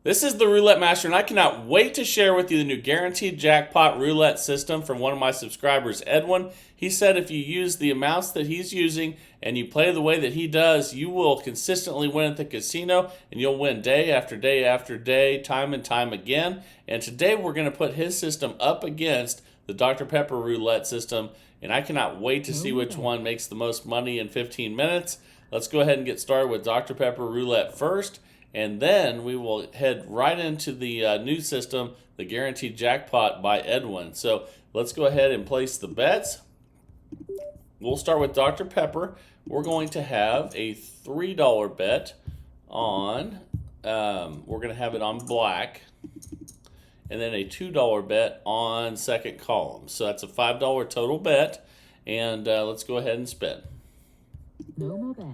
This is the Roulette Master, and I cannot wait to share with you the new guaranteed jackpot roulette system from one of my subscribers, Edwin. He said if you use the amounts that he's using and you play the way that he does, you will consistently win at the casino, and you'll win day after day after day, time and time again. And today we're going to put his system up against the Dr. Pepper roulette system, and I cannot wait to see which one makes the most money in 15 minutes. Let's go ahead and get started with Dr. Pepper roulette first. And then we will head right into the new system, the Guaranteed Jackpot by Edwin. So let's go ahead and place the bets. We'll start with Dr. Pepper. We're going to have a $3 bet on, we're going to have it on black. And then a $2 bet on second column. So that's a $5 total bet. And let's go ahead and spin. No more bets.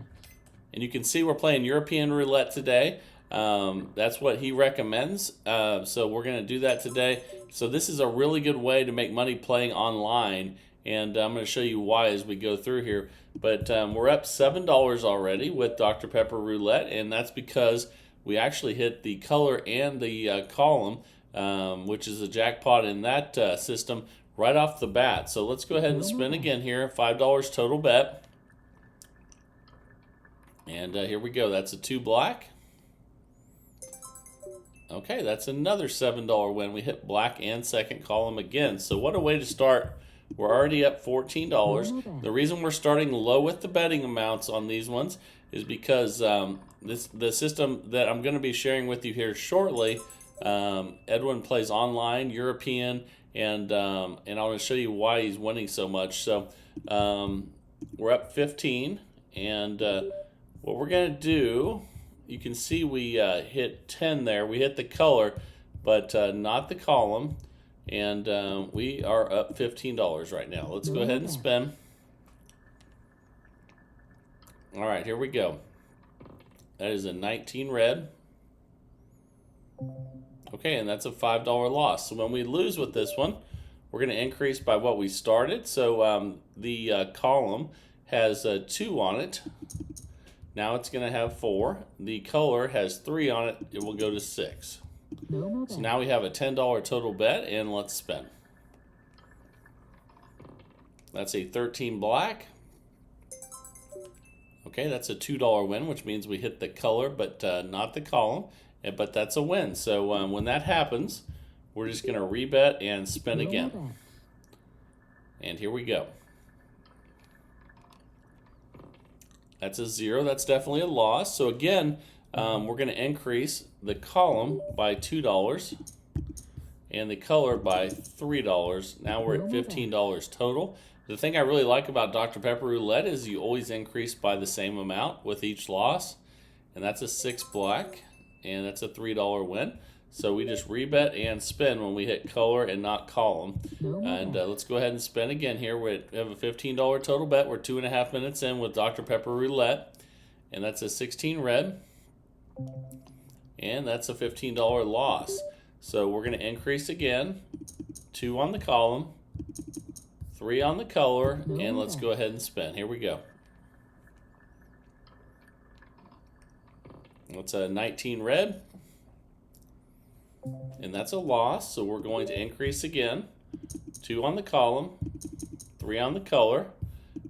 And you can see we're playing European roulette today. That's what he recommends. So we're going to do that today. So this is a really good way to make money playing online. And I'm going to show you why as we go through here. But we're up $7 already with Dr. Pepper roulette. And that's because we actually hit the color and the column, which is a jackpot in that system right off the bat. So let's go ahead and spin again here. $5 total bet. And here we go. That's a 2 black. Okay, that's another $7 win. We hit black and second column again. So what a way to start. We're already up $14. The reason we're starting low with the betting amounts on these ones is because the system that I'm going to be sharing with you here shortly, Edwin plays online, European, and I'm going to show you why he's winning so much. So we're up 15, and what we're going to do, you can see we hit 10 there. We hit the color, but not the column. And we are up $15 right now. Let's go ahead and spin. All right, here we go. That is a 19 red. Okay, and that's a $5 loss. So when we lose with this one, we're going to increase by what we started. So the column has 2 on it. Now it's going to have 4. The color has 3 on it. It will go to 6. So now we have a $10 total bet, and let's spin. That's a 13 black. Okay, that's a $2 win, which means we hit the color, but not the column. But that's a win. So when that happens, we're just going to rebet and spin again. And here we go. That's a 0. That's definitely a loss. So again, we're going to increase the column by $2 and the color by $3. Now we're at $15 total. The thing I really like about Dr. Pepper Roulette is you always increase by the same amount with each loss. And that's a 6 black, and that's a $3 win. So we just rebet and spin when we hit color and not column. And let's go ahead and spin again here. We have a $15 total bet. We're 2.5 minutes in with Dr. Pepper Roulette. And that's a 16 red. And that's a $15 loss. So we're going to increase again. 2 on the column. 3 on the color. And let's go ahead and spin. Here we go. That's a 19 red. And that's a loss, so we're going to increase again. 2 on the column, 3 on the color.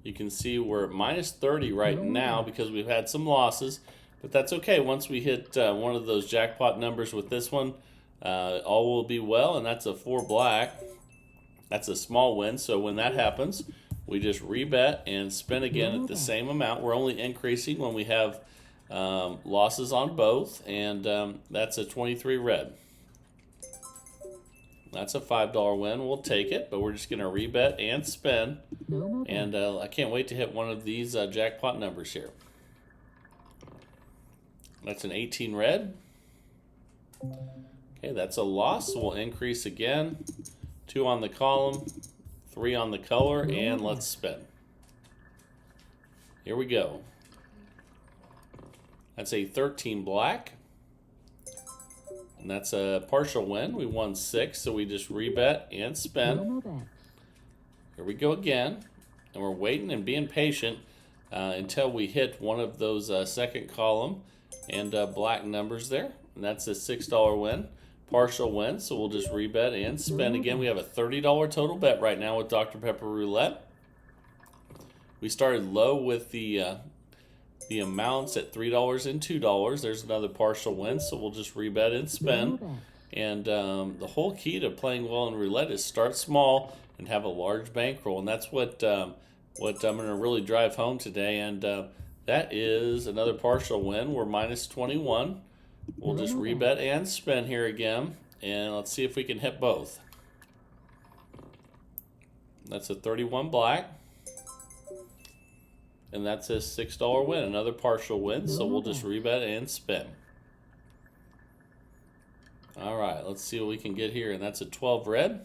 You can see we're at minus 30 right now because we've had some losses, but that's okay. Once we hit one of those jackpot numbers with this one, all will be well, and that's a 4 black. That's a small win, so when that happens, we just rebet and spin again at the same amount. We're only increasing when we have losses on both, and that's a 23 red. That's a $5 win. We'll take it, but we're just going to rebet and spin. And I can't wait to hit one of these jackpot numbers here. That's an 18 red. Okay, that's a loss. So we'll increase again. 2 on the column, 3 on the color, and let's spin. Here we go. That's a 13 black. And that's a partial win. We won 6, so we just rebet and spin. Here we go again. And we're waiting and being patient until we hit one of those second column and black numbers there. And that's a $6 win. Partial win, so we'll just rebet and spin again. We have a $30 total bet right now with Dr. Pepper Roulette. We started low with the amounts at $3 and $2. There's another partial win, so we'll just rebet and spin. And the whole key to playing well in roulette is start small and have a large bankroll, and that's what I'm going to really drive home today. And that is another partial win. We're minus 21. We'll just rebet and spin here again, and let's see if we can hit both. That's a 31 black, and that's a $6 win, another partial win, so we'll just rebet and spin. All right, let's see what we can get here, and that's a 12 red.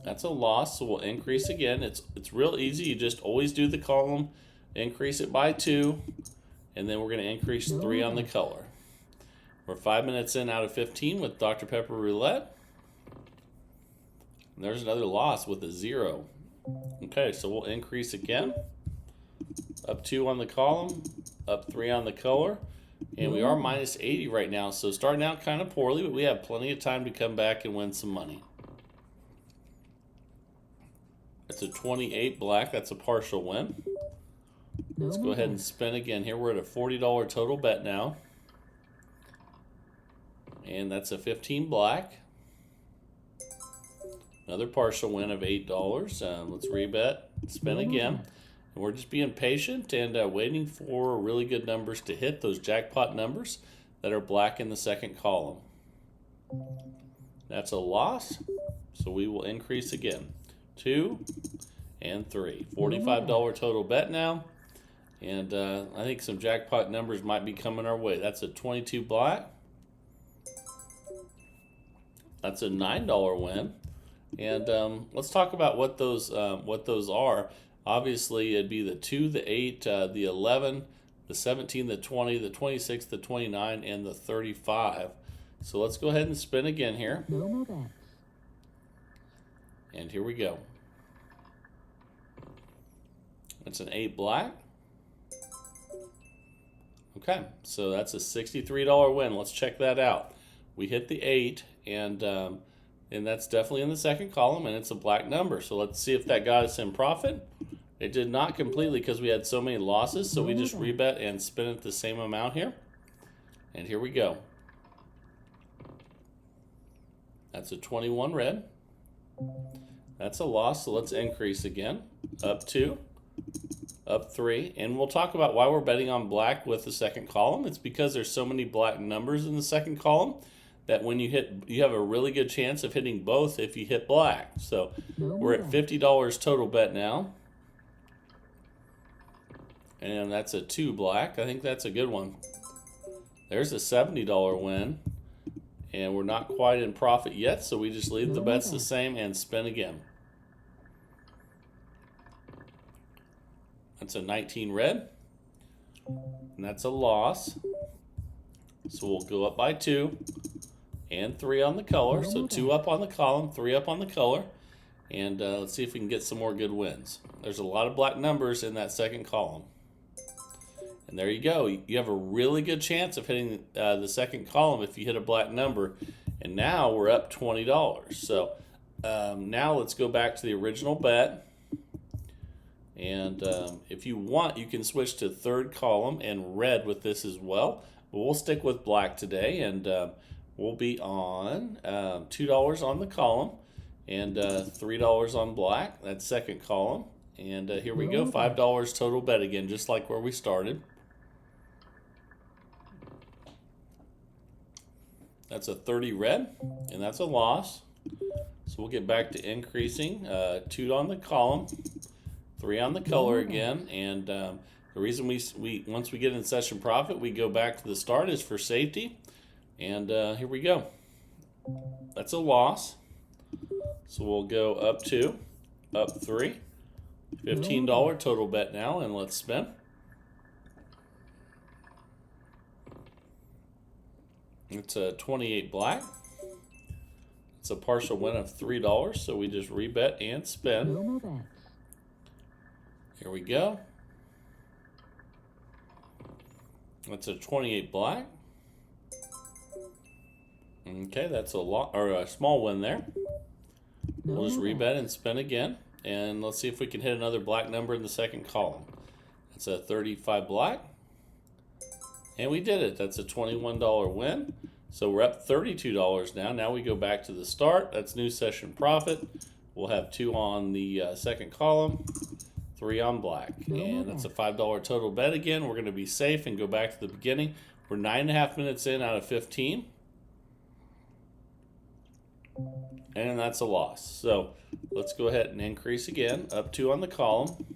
That's a loss, so we'll increase again. It's real easy. You just always do the column, increase it by 2, and then we're going to increase 3 on the color. We're 5 minutes in out of 15 with Dr. Pepper Roulette. And there's another loss with a 0. Okay, so we'll increase again. Up 2 on the column, up 3 on the color. And we are minus 80 right now, so starting out kind of poorly, but we have plenty of time to come back and win some money. That's a 28 black. That's a partial win. Let's go ahead and spin again here. We're at a $40 total bet now. And that's a 15 black. Another partial win of $8. Let's rebet, spin again. And we're just being patient and waiting for really good numbers to hit, those jackpot numbers that are black in the second column. That's a loss, so we will increase again. 2 and 3. $45 total bet now. And I think some jackpot numbers might be coming our way. That's a 22 black. That's a $9 win. And let's talk about what those are. Obviously, it'd be the 2, the 8, the 11, the 17, the 20, the 26, the 29, and the 35. So let's go ahead and spin again here. And here we go. It's an 8 black. Okay, so that's a $63 win. Let's check that out. We hit the 8, and that's definitely in the second column, and it's a black number. So let's see if that got us in profit. It did not completely because we had so many losses, so we just rebet and spin it the same amount here. And here we go. That's a 21 red. That's a loss, so let's increase again. Up 2, up 3, and we'll talk about why we're betting on black with the second column. It's because there's so many black numbers in the second column that when you hit, you have a really good chance of hitting both if you hit black. So we're at $50 total bet now. And that's a 2 black. I think that's a good one. There's a $70 win. And we're not quite in profit yet, so we just leave the bets the same and spin again. That's a 19 red. And that's a loss. So we'll go up by 2 and 3 on the color. So 2 up on the column, 3 up on the color. And let's see if we can get some more good wins. There's a lot of black numbers in that second column. And there you go. You have a really good chance of hitting the second column if you hit a black number. And now we're up $20. So now let's go back to the original bet. And if you want, you can switch to third column and red with this as well. But we'll stick with black today. And we'll be on $2 on the column and $3 on black. That's second column. And here we go, $5 total bet again, just like where we started. That's a 30 red, and that's a loss. So we'll get back to increasing. 2 on the column, 3 on the color again. And the reason we once we get in session profit, we go back to the start is for safety. And here we go. That's a loss. So we'll go up 2, up 3. $15 total bet now, and let's spin. It's a 28 black. It's a partial win of $3, so we just rebet and spin. Here we go. That's a 28 black. Okay, that's a lot, or a small win there. No We'll just more rebet bets. and spin again. And let's see if we can hit another black number in the second column. That's a 35 black. And we did it. That's a $21 win. So we're up $32 now. Now we go back to the start. That's new session profit. We'll have 2 on the second column, 3 on black. And that's a $5 total bet again. We're going to be safe and go back to the beginning. We're 9.5 minutes in out of 15. And that's a loss. So let's go ahead and increase again. Up 2 on the column,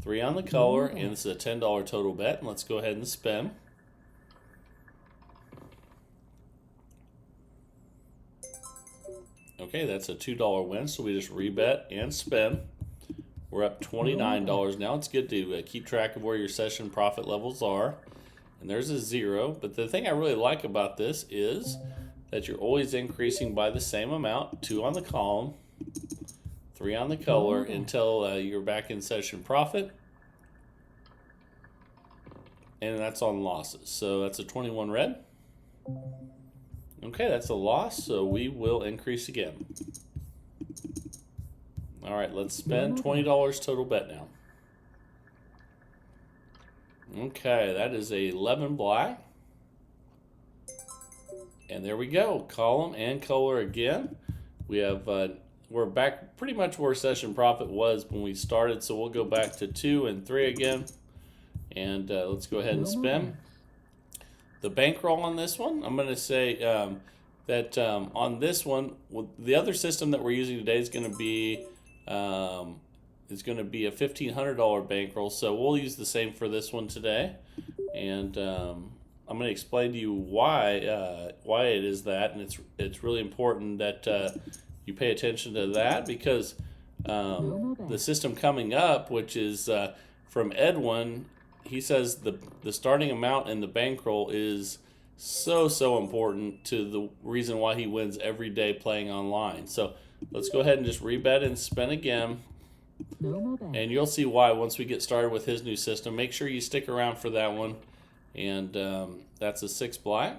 3 on the color, and this is a $10 total bet. And let's go ahead and spin. Okay, that's a $2 win, so we just rebet and spin. We're up $29 now. It's good to keep track of where your session profit levels are. And there's a 0. But the thing I really like about this is that you're always increasing by the same amount. 2 on the column, 3 on the color, until you're back in session profit. And that's on losses. So that's a 21 red. Okay, that's a loss, so we will increase again. All right, let's spend $20 total bet now. Okay, that is a 11 black. And there we go, column and color again. We have, we're back pretty much where session profit was when we started, so we'll go back to 2 and 3 again. And let's go ahead and spin. The bankroll on this one, I'm going to say that on this one, the other system that we're using today is going to be a $1,500 bankroll. So we'll use the same for this one today, and I'm going to explain to you why it is that, and it's really important that you pay attention to that because the system coming up, which is from Edwin. He says the starting amount in the bankroll is so important to the reason why he wins every day playing online. So let's go ahead and just rebet and spin again. And you'll see why once we get started with his new system. Make sure you stick around for that one. And that's a 6 black.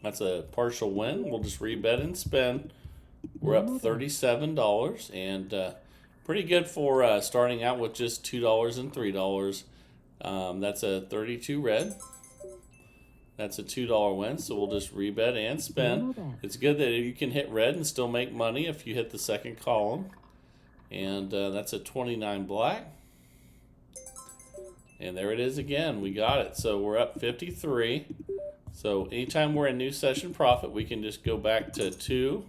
That's a partial win. We'll just rebet and spin. We're up $37 and pretty good for starting out with just $2 and $3. That's a 32 red. That's a $2 win, so we'll just rebet and spin. It's good that you can hit red and still make money if you hit the second column. And that's a 29 black. And there it is again. We got it. So we're up 53. So anytime we're in new session profit, we can just go back to 2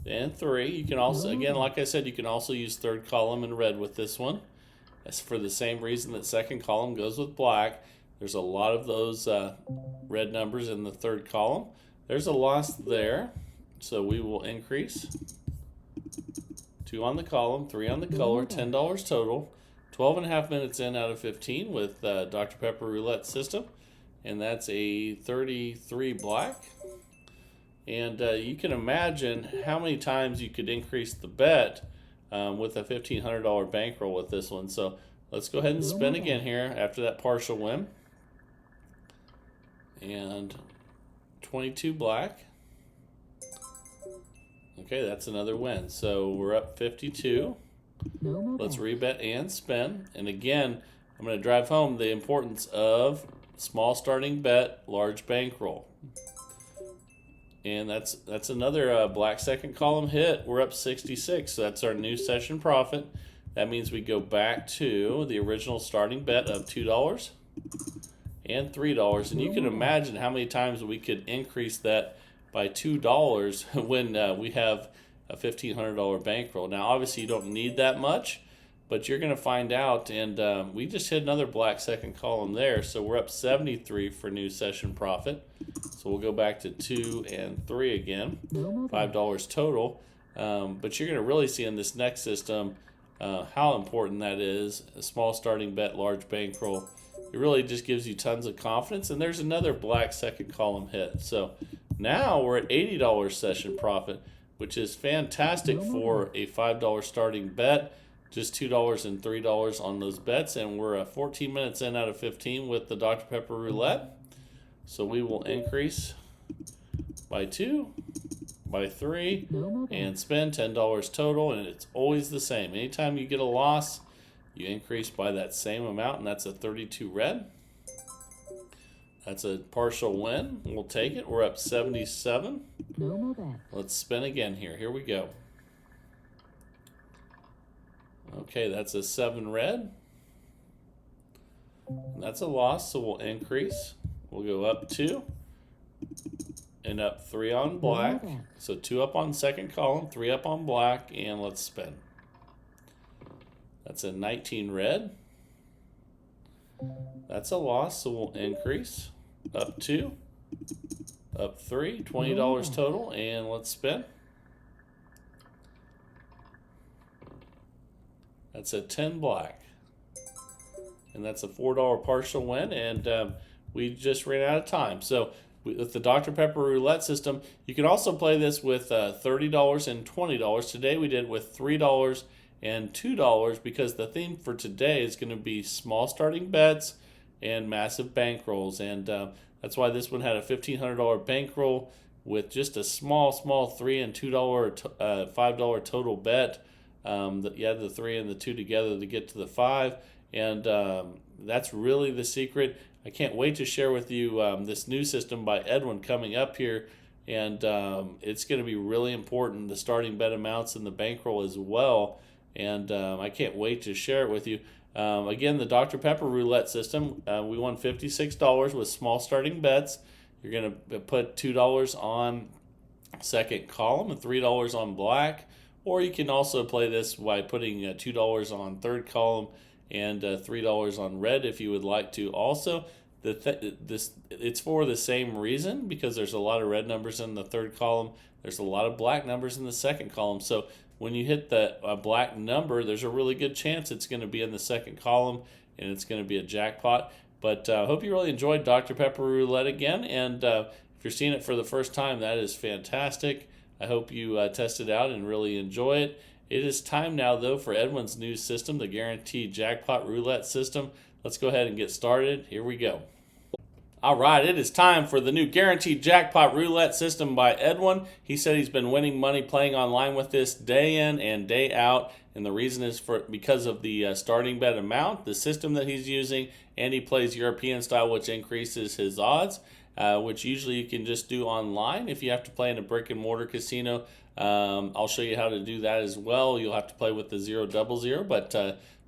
and 3. You can also, again, like I said, you can also use third column in red with this one. That's for the same reason that second column goes with black. There's a lot of those red numbers in the third column. There's a loss there, so we will increase. 2 on the column, 3 on the color, $10 total. 12.5 minutes in out of 15 with Dr. Pepper Roulette system, and that's a 33 black. And you can imagine how many times you could increase the bet with a $1,500 bankroll with this one. So let's go ahead and spin again here after that partial win. And 22 black. Okay, that's another win. So we're up 52. Let's rebet and spin. And again, I'm going to drive home the importance of small starting bet, large bankroll. And that's another black second column hit. We're up 66, so that's our new session profit. That means we go back to the original starting bet of $2 and $3. And you can imagine how many times we could increase that by $2 when we have a $1,500 bankroll. Now, obviously, you don't need that much, but you're going to find out. And we just hit another black second column there, so we're up 73 for new session profit. So we'll go back to 2 and 3 again, $5 total. But you're going to really see in this next system how important that is. A small starting bet, large bankroll. It really just gives you tons of confidence. And there's another black second column hit. So now we're at $80 session profit, which is fantastic for a $5 starting bet. Just $2 and $3 on those bets. And we're 14 minutes in out of 15 with the Dr. Pepper Roulette. So we will increase by 2, by 3, No more bets. and spend $10 total, and it's always the same. Anytime you get a loss, you increase by that same amount, and that's a 32 red. That's a partial win. We'll take it. We're up 77. No more bets. Let's spin again here. Here we go. Okay, that's a 7 red. And that's a loss, so we'll increase. We'll go up 2 and up 3 on black. So 2 up on second column, 3 up on black, and let's spin. That's a 19 red. That's a loss, so we'll increase. Up 2, up 3, $20 total, and let's spin. That's a 10 black. And that's a $4 partial win, and we just ran out of time. So with the Dr. Pepper roulette system, you can also play this with $30 and $20. Today we did it with $3 and $2 because the theme for today is going to be small starting bets and massive bankrolls, and that's why this one had a $1,500 bankroll with just a small $3 and $2, $5 total bet. You add the 3 and the 2 together to get to the 5, and that's really the secret. I can't wait to share with you this new system by Edwin coming up here, and it's going to be really important, the starting bet amounts and the bankroll as well, and I can't wait to share it with you. Again, the Dr. Pepper roulette system, we won $56 with small starting bets. You're going to put $2 on second column and $3 on black, or you can also play this by putting $2 on third column and $3 on red if you would like to. Also, it's for the same reason, because there's a lot of red numbers in the third column. There's a lot of black numbers in the second column. So when you hit the black number, there's a really good chance it's going to be in the second column and it's going to be a jackpot. But I hope you really enjoyed Dr. Pepper Roulette again. And if you're seeing it for the first time, that is fantastic. I hope you test it out and really enjoy it. It is time now, though, for Edwin's new system, the Guaranteed Jackpot Roulette system. Let's go ahead and get started. Here we go. All right, it is time for the new Guaranteed Jackpot Roulette system by Edwin. He said he's been winning money playing online with this day in and day out, and the reason is because of the starting bet amount, the system that he's using, and he plays European style, which increases his odds, which usually you can just do online if you have to play in a brick and mortar casino. I'll show you how to do that as well. You'll have to play with the 000, but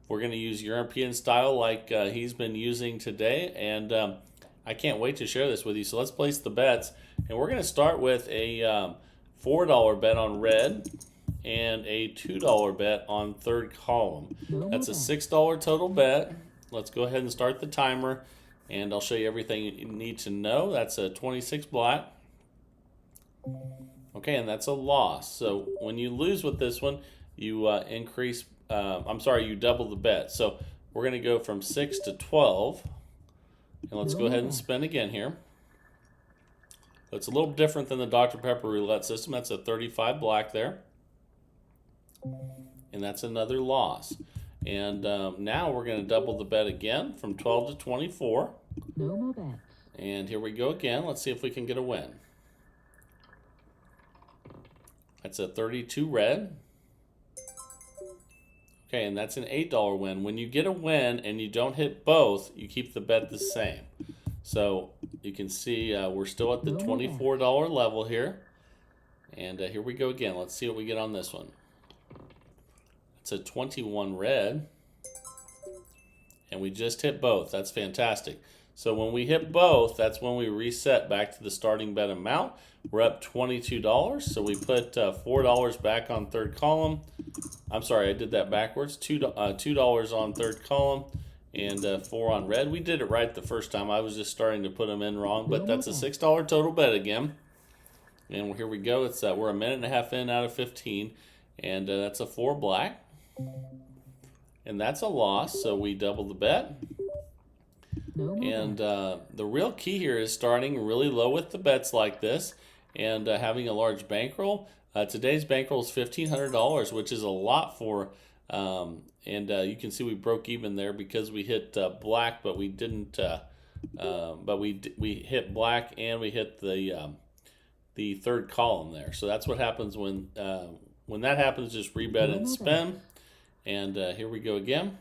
we're going to use European style like he's been using today, and I can't wait to share this with you. So let's place the bets, and we're going to start with a $4 bet on red and a $2 bet on third column. That's a $6 total bet. Let's go ahead and start the timer, and I'll show you everything you need to know. That's a 26 black. Okay, and that's a loss. So when you lose with this one, you you double the bet. So we're going to go from 6 to 12. And let's go ahead and spin again here. It's a little different than the Dr. Pepper roulette system. That's a 35 black there. And that's another loss. And now we're going to double the bet again from 12 to 24. No more bets. And here we go again. Let's see if we can get a win. That's a 32 red. Okay, and that's an $8 win. When you get a win and you don't hit both, you keep the bet the same. So you can see we're still at the $24 level here. And here we go again. Let's see what we get on this one. It's a 21 red. And we just hit both. That's fantastic. So when we hit both, that's when we reset back to the starting bet amount. We're up $22. So we put $4 back on third column. I'm sorry, I did that backwards. $2 on third columm and 4 on red. We did it right the first time. I was just starting to put them in wrong, but that's a $6 total bet again. And here we go. It's we're a minute and a half in out of 15, and that's a 4 black. And that's a loss, so we double the bet. And the real key here is starting really low with the bets like this and having a large bankroll. Today's bankroll is $1,500, which is a lot for, and you can see we broke even there because we hit black, but we didn't, but we hit black and we hit the the third column there. So that's what happens when that happens. Just rebet and spin. And here we go again.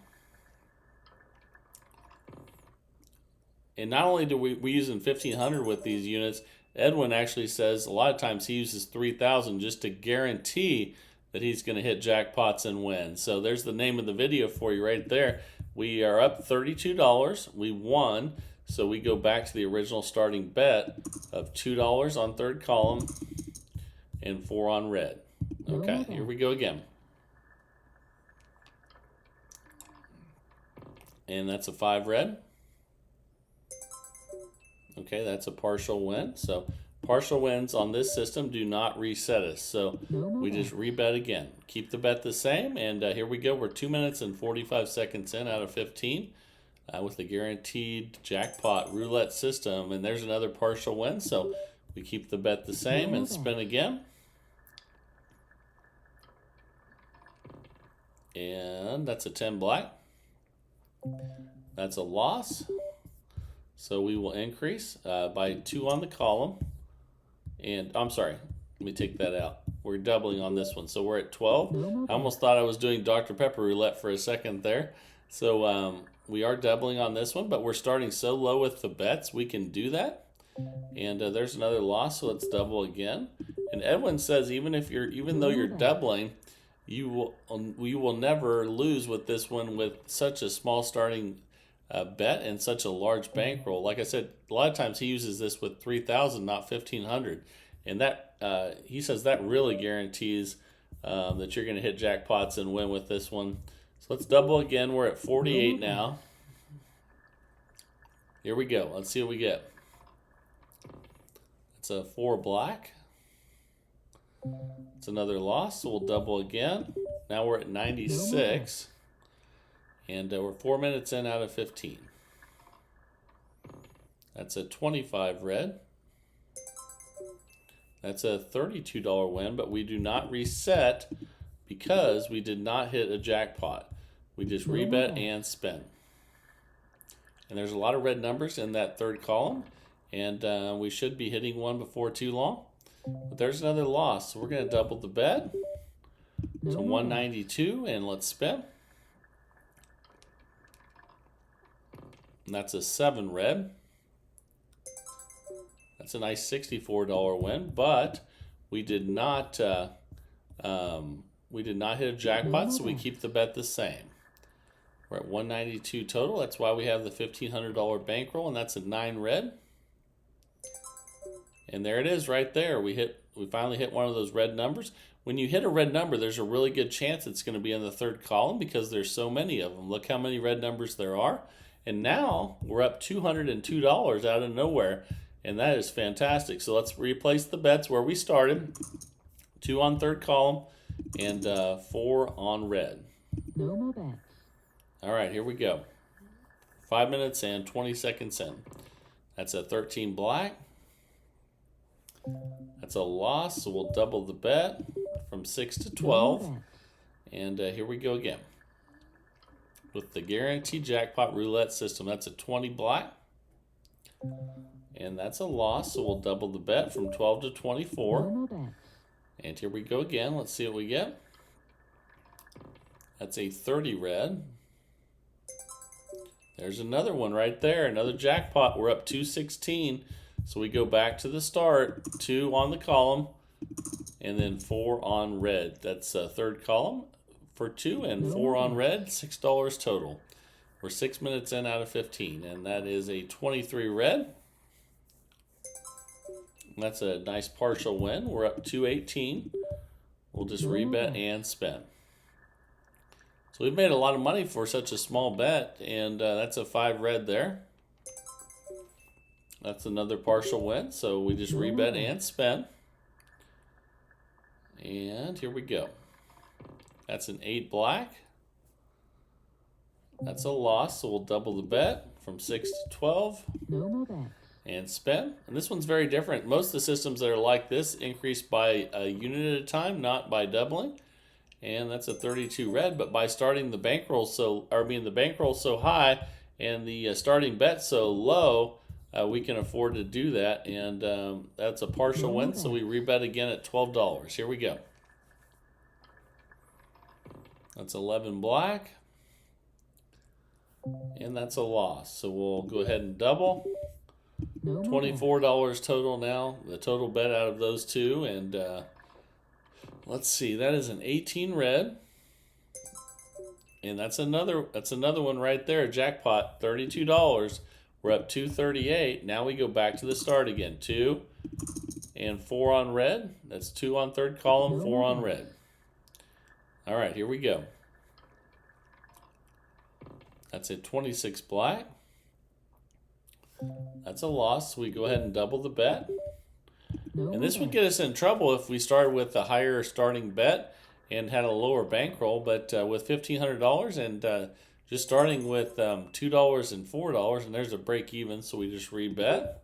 And not only do we using 1500 with these units, Edwin actually says a lot of times he uses 3000 just to guarantee that he's going to hit jackpots and win. So there's the name of the video for you right there. We are up $32. We won. So we go back to the original starting bet of $2 on third column and 4 on red. Okay, here we go again. And that's a 5 red. Okay, that's a partial win. So partial wins on this system do not reset us. So we just rebet again. Keep the bet the same. And here we go. We're 2 minutes and 45 seconds in out of 15 with the guaranteed jackpot roulette system. And there's another partial win. So we keep the bet the same and spin again. And that's a 10 black. That's a loss. So we will increase by 2 on the column. And I'm sorry, let me take that out. We're doubling on this one. So we're at 12. I almost thought I was doing Dr. Pepper roulette for a second there. So we are doubling on this one, but we're starting so low with the bets, we can do that. And there's another loss, so let's double again. And Edwin says even though you're doubling, you will never lose with this one with such a small starting bet and such a large bankroll. Like I said, a lot of times he uses this with 3,000, not 1,500, and that he says that really guarantees that you're going to hit jackpots and win with this one. So let's double again. We're at 48 now. Here we go. Let's see what we get. It's a 4 black. It's another loss, so we'll double again. Now we're at 96. And we're 4 minutes in out of 15. That's a 25 red. That's a $32 win, but we do not reset because we did not hit a jackpot. We just rebet and spin. And there's a lot of red numbers in that third column, and we should be hitting one before too long. But there's another loss, so we're going to double the bet to 192, and let's spin. And that's a 7 red. That's a nice $64 win, but we did not hit a jackpot, so we keep the bet the same. We're at 192 total. That's why we have the $1,500 bankroll, and that's a 9 red. And there it is right there. We finally hit one of those red numbers. When you hit a red number, there's a really good chance it's going to be in the third column because there's so many of them. Look how many red numbers there are. And now we're up $202 out of nowhere, and that is fantastic. So let's replace the bets where we started. 2 on third column and 4 on red. No more bets. All right, here we go. 5 minutes and 20 seconds in. That's a 13 black. That's a loss, so we'll double the bet from 6 to 12. And here we go again. With the guaranteed jackpot roulette system, that's a 20 black. And that's a loss, so we'll double the bet from 12 to 24. And here we go again. Let's see what we get. That's a 30 red. There's another one right there, another jackpot. We're up 216. So we go back to the start, 2 on the column, and then 4 on red. That's a third column for 2 and 4 on red, $6 total. We're 6 minutes in out of 15, and that is a 23 red. That's a nice partial win. We're up 218. We'll just rebet and spin. So we've made a lot of money for such a small bet, and that's a 5 red there. That's another partial win, so we just rebet and spin. And here we go. That's an 8 black. That's a loss, so we'll double the bet from 6 to 12. No more bets. And spin. And this one's very different. Most of the systems that are like this increase by a unit at a time, not by doubling. And that's a 32 red, but by starting the bankroll the bankroll so high and the starting bet so low, we can afford to do that, and that's a partial win, so we rebet again at $12. Here we go. That's 11 black, and that's a loss. So we'll go ahead and double. $24 total now, the total bet out of those two, and let's see, that is an 18 red, and that's another one right there. Jackpot, $32. We're up 238. Now we go back to the start again. 2 and 4 on red. That's 2 on third column, 4 on red. All right, here we go. That's a 26 black. That's a loss. We go ahead and double the bet. And this would get us in trouble if we started with a higher starting bet and had a lower bankroll. But with $1,500 and just starting with $2 and $4, and there's a break even, so we just rebet.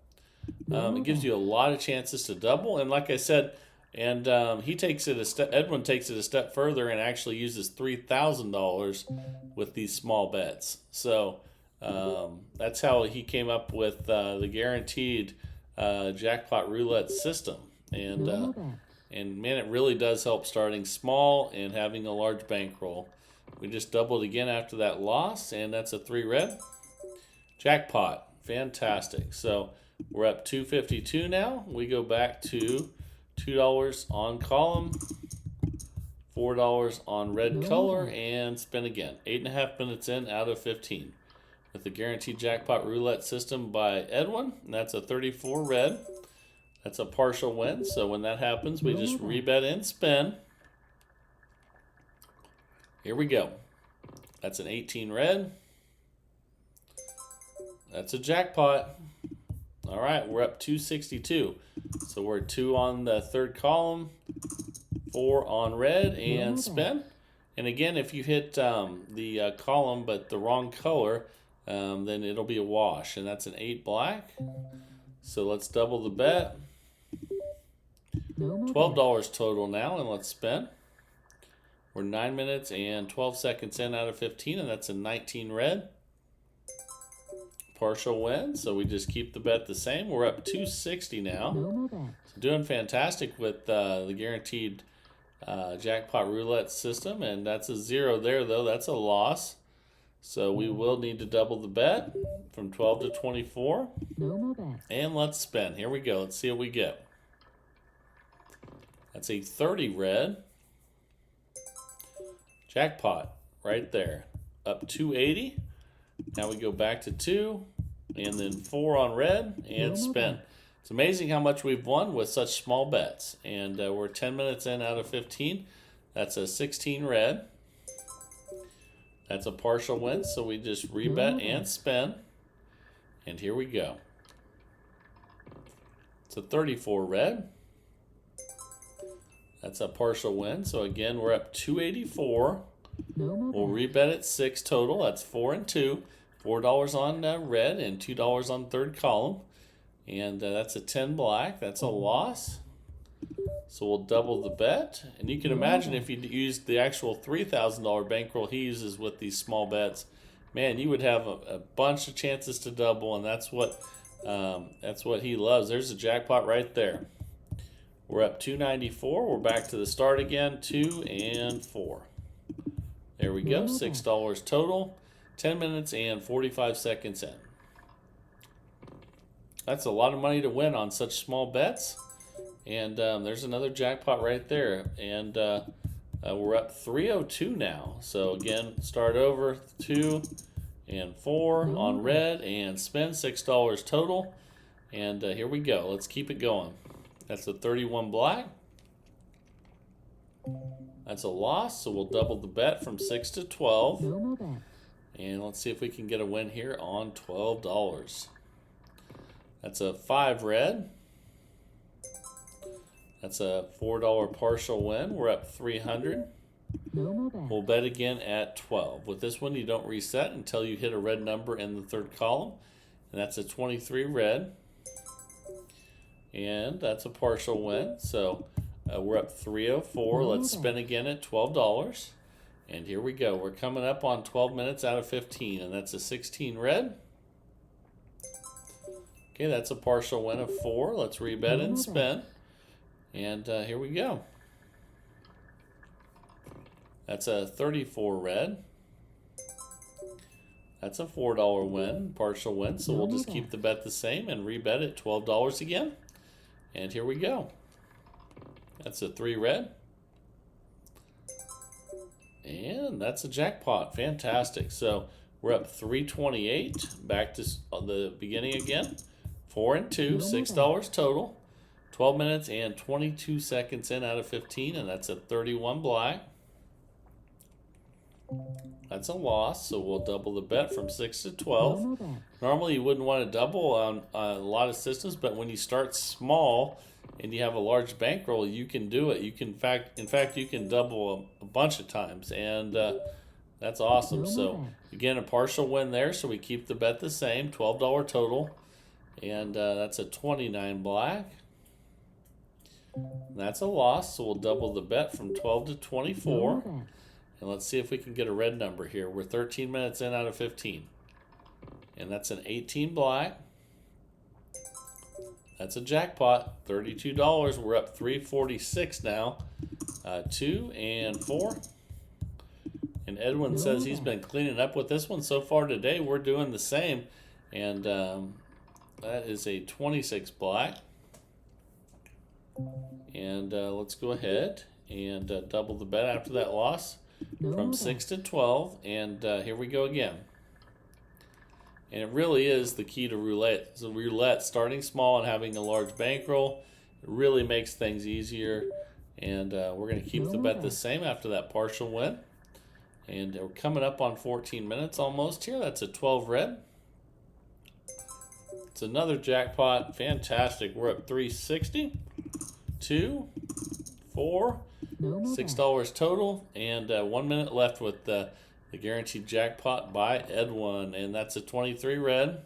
It gives you a lot of chances to double. And like I said, and he takes it a step. Edwin takes it a step further and actually uses $3,000 with these small bets. So that's how he came up with the guaranteed jackpot roulette system. And man, it really does help starting small and having a large bankroll. We just doubled again after that loss, and that's a 3 red. Jackpot, fantastic. So we're up 252 now. We go back to $2 on column, $4 on red color, and spin again. 8.5 minutes in out of 15 with the guaranteed jackpot roulette system by Edwin. And that's a 34 red. That's a partial win. So when that happens, we just rebet and spin. Here we go. That's an 18 red. That's a jackpot. All right, we're up 262. So we're 2 on the third column, 4 on red, and spin. And again, if you hit the column but the wrong color, then it'll be a wash. And that's an 8 black. So let's double the bet. $12 total now, and let's spin. We're 9 minutes and 12 seconds in out of 15, and that's a 19 red. Partial win, so we just keep the bet the same. We're up 260 now. So doing fantastic with the guaranteed jackpot roulette system, and that's a 0 there, though. That's a loss. So we will need to double the bet from 12 to 24. And let's spin. Here we go. Let's see what we get. That's a 30 red. Jackpot right there. Up 280. Now we go back to 2 and then 4 on red and spin. It's amazing how much we've won with such small bets. And we're 10 minutes in out of 15. That's a 16 red. That's a partial win, so we just rebet and spin. And here we go. It's a 34 red. That's a partial win. So again, we're up 284. We'll rebet at 6 total. That's 4 and 2. $4 on red and $2 on third column. And that's a 10 black. That's a loss. So we'll double the bet. And you can imagine if you used the actual $3,000 bankroll he uses with these small bets, man, you would have a bunch of chances to double, and that's what he loves. There's a jackpot right there. We're up 294. We're back to the start again. 2 and 4. There we go. $6 total. 10 minutes and 45 seconds in. That's a lot of money to win on such small bets. And there's another jackpot right there. And we're up 302 now. So again, start over. 2 and 4 on red and spend $6 total. And here we go. Let's keep it going. That's a 31 black. That's a loss, so we'll double the bet from 6 to 12. And let's see if we can get a win here on $12. That's a 5 red. That's a $4 partial win. We're up 300. We'll bet again at 12. With this one, you don't reset until you hit a red number in the third column. And that's a 23 red. And that's a partial win. So we're up 304. Let's spin again at $12. And here we go. We're coming up on 12 minutes out of 15. And that's a 16 red. Okay, that's a partial win of 4. Let's rebet and spin. And here we go. That's a 34 red. That's a $4 win, partial win. So we'll just keep the bet the same and rebet it $12 again. And here we go. That's a 3 red. And that's a jackpot. Fantastic. So we're up 328. Back to the beginning again. 4 and 2, $6 total. 12 minutes and 22 seconds in out of 15, and that's a 31 black. That's a loss, so we'll double the bet from 6 to 12. Normally you wouldn't want to double on a lot of systems, but when you start small and you have a large bankroll, you can do it. You can, in fact, you can double a bunch of times, and that's awesome. So again, a partial win there, so we keep the bet the same, $12 total, and that's a 29 black. That's a loss, so we'll double the bet from 12 to 24. And let's see if we can get a red number here. We're 13 minutes in out of 15. And that's an 18 black. That's a jackpot, $32. We're up 346 now. 2 and 4. And Edwin says he's been cleaning up with this one so far today. We're doing the same. And that is a 26 black. And let's go ahead and double the bet after that loss from 6 to 12. And here we go again. And it really is the key to roulette. So roulette, starting small and having a large bankroll, it really makes things easier. And we're going to keep the bet the same after that partial win. And we're coming up on 14 minutes almost here. That's a 12 red. It's another jackpot. Fantastic. We're up 360. 2, 4, $6 total, and 1 minute left with the guaranteed jackpot by Edwin, and that's a 23 red.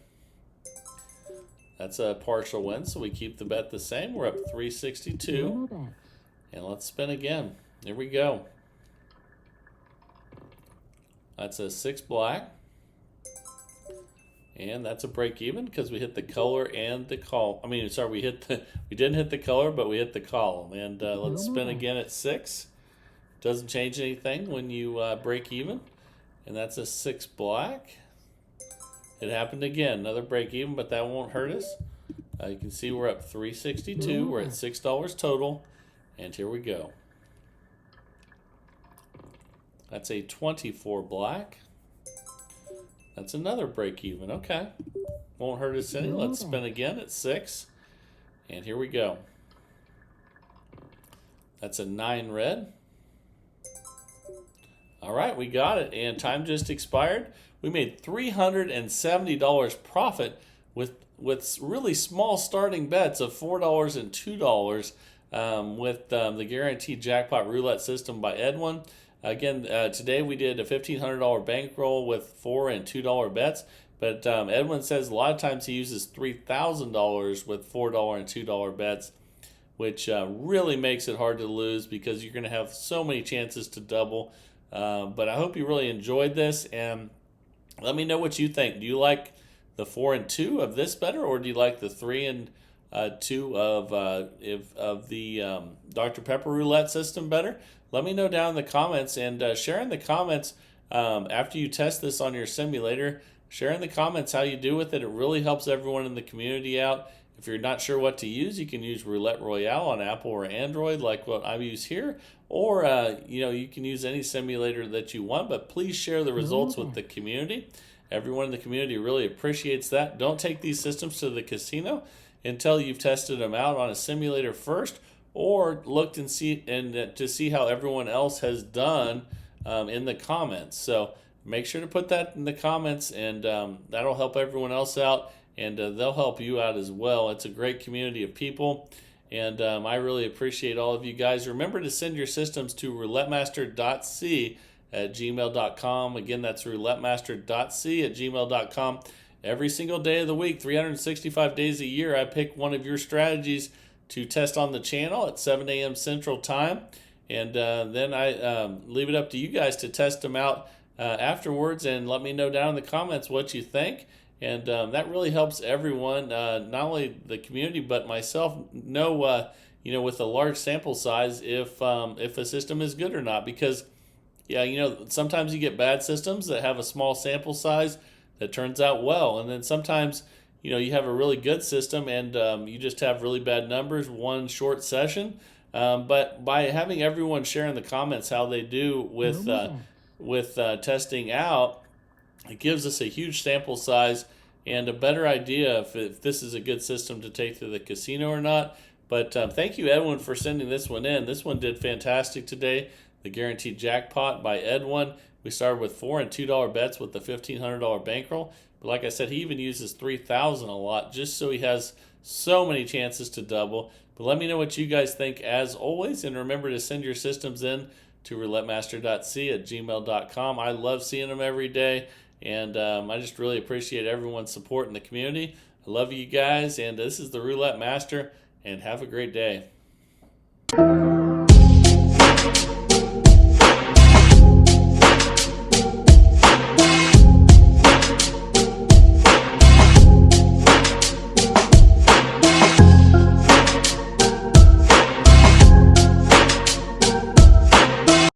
That's a partial win, so we keep the bet the same. We're up 362, and let's spin again. Here we go. That's a 6 black. And that's a break even because we hit the color and the call. We didn't hit the color, but we hit the column. And let's spin again at 6. Doesn't change anything when you break even. And that's a 6 black. It happened again, another break even, but that won't hurt us. You can see we're up 362. We're at $6 total. And here we go. That's a 24 black. That's another break even. Okay. Won't hurt us any. Let's spin again at 6. And here we go. That's a 9 red. All right, we got it. And time just expired. We made $370 profit with really small starting bets of $4 and $2 with the guaranteed jackpot roulette system by Edwin. Again, today we did a $1,500 bankroll with $4 and $2 bets, but Edwin says a lot of times he uses $3,000 with $4 and $2 bets, which really makes it hard to lose because you're going to have so many chances to double. But I hope you really enjoyed this, and let me know what you think. Do you like the 4 and 2 of this better, or do you like the 3 and 2 of the Dr. Pepper roulette system better? Let me know down in the comments, and share in the comments after you test this on your simulator. Share in the comments how you do with it. It really helps everyone in the community out. If you're not sure what to use, you can use Roulette Royale on Apple or Android like what I use here, or you can use any simulator that you want, but please share the results with the community. Everyone in the community really appreciates that. Don't take these systems to the casino until you've tested them out on a simulator first, or looked and to see how everyone else has done in the comments. So make sure to put that in the comments, and that'll help everyone else out, and they'll help you out as well. It's a great community of people, and I really appreciate all of you guys. Remember to send your systems to roulettemaster.c@gmail.com. Again, that's roulettemaster.c@gmail.com. Every single day of the week, 365 days a year, I pick one of your strategies to test on the channel at 7 a.m. Central Time. And then I leave it up to you guys to test them out afterwards, and let me know down in the comments what you think. and that really helps everyone, not only the community but myself, know with a large sample size if a system is good or not. Because sometimes you get bad systems that have a small sample size that turns out well, and then sometimes you have a really good system and you just have really bad numbers one short session. But by having everyone share in the comments how they do with testing out, it gives us a huge sample size and a better idea if this is a good system to take to the casino or not. But thank you, Edwin, for sending this one in. This one did fantastic today. The Guaranteed Jackpot by Edwin. We started with $4 and $2 bets with the $1,500 bankroll. But like I said, he even uses $3,000 a lot just so he has so many chances to double. But let me know what you guys think as always. And remember to send your systems in to roulettemaster.c@gmail.com. I love seeing them every day. And I just really appreciate everyone's support in the community. I love you guys. And this is the Roulette Master. And have a great day.